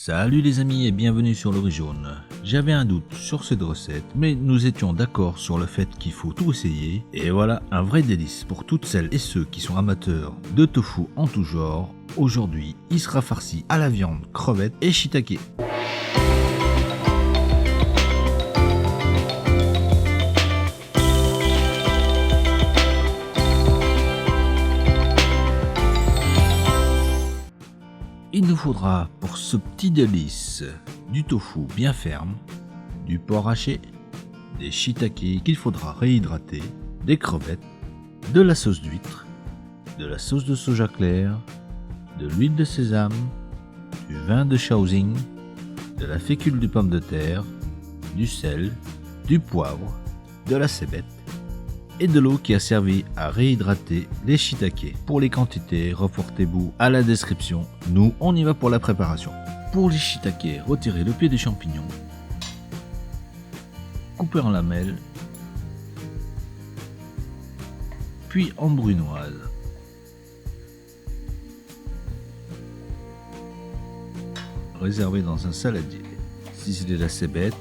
Salut les amis et bienvenue sur l'Ori Jaune. J'avais un doute sur cette recette, mais nous étions d'accord sur le fait qu'il faut tout essayer. Et voilà un vrai délice pour toutes celles et ceux qui sont amateurs de tofu en tout genre. Aujourd'hui, il sera farci à la viande, crevettes et shiitake. Il nous faudra pour ce petit délice du tofu bien ferme, du porc haché, des shiitake qu'il faudra réhydrater, des crevettes, de la sauce d'huître, de la sauce de soja clair, de l'huile de sésame, du vin de Shaoxing, de la fécule de pomme de terre, du sel, du poivre, de la cébette et de l'eau qui a servi à réhydrater les shiitake. Pour les quantités, reportez-vous à la description. Nous, on y va pour la préparation. Pour les shiitake, retirez le pied des champignons, coupez en lamelles, puis en brunoise. Réservez dans un saladier. Ciselez la cébette.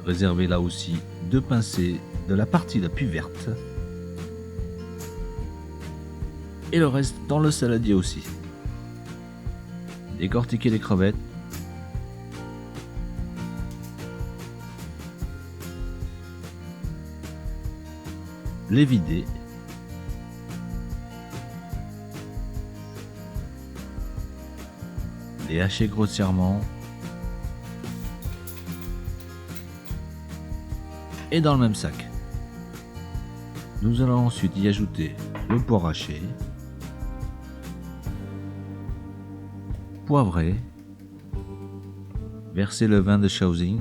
Réservez là aussi 2 pincées de la partie la plus verte. Et le reste dans le saladier aussi. Décortiquez les crevettes. Les vider. Les hacher grossièrement. Et dans le même sac. Nous allons ensuite y ajouter le porc haché, poivrer, verser le vin de Shaoxing,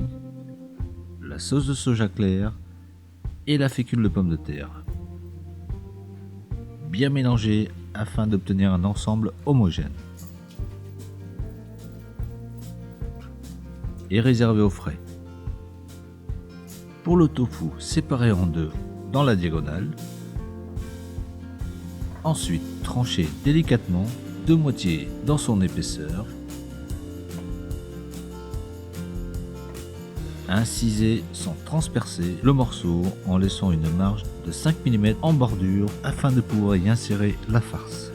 la sauce de soja clair et la fécule de pomme de terre. Bien mélanger afin d'obtenir un ensemble homogène. Et réserver au frais. Pour le tofu, séparé en deux dans la diagonale. Ensuite, trancher délicatement de moitié dans son épaisseur. Inciser sans transpercer le morceau en laissant une marge de 5 mm en bordure afin de pouvoir y insérer la farce.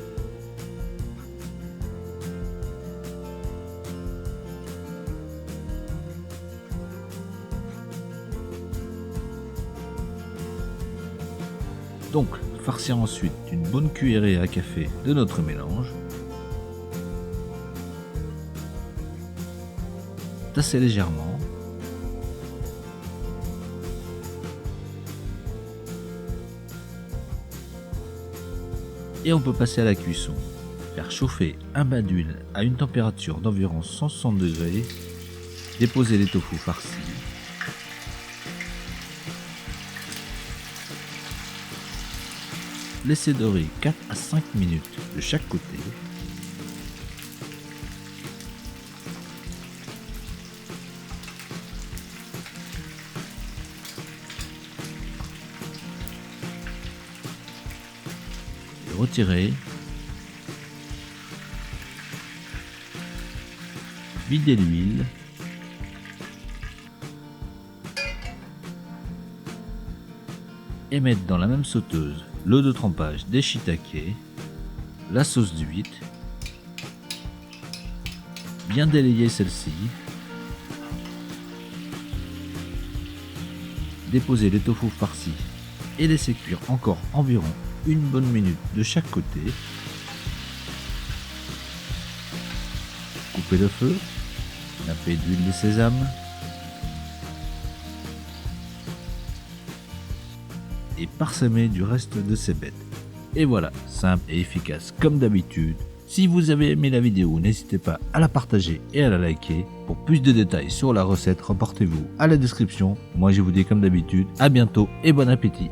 Donc, farcir ensuite une bonne cuillerée à café de notre mélange. Tasser légèrement. Et on peut passer à la cuisson. Faire chauffer un bain d'huile à une température d'environ 160 degrés. Déposer les tofu farcis. Laissez dorer 4 à 5 minutes de chaque côté. Et retirer. Vider l'huile. Et mettre dans la même sauteuse l'eau de trempage des shiitake, la sauce d'huître, bien délayer celle-ci, déposer les tofu farcis et laisser cuire encore environ une bonne minute de chaque côté. Couper le feu, napper d'huile de sésame, et parsemer du reste de ces bêtes. Et voilà, simple et efficace comme d'habitude. Si vous avez aimé la vidéo, n'hésitez pas à la partager et à la liker. Pour plus de détails sur la recette, reportez-vous à la description. Moi je vous dis comme d'habitude, à bientôt et bon appétit.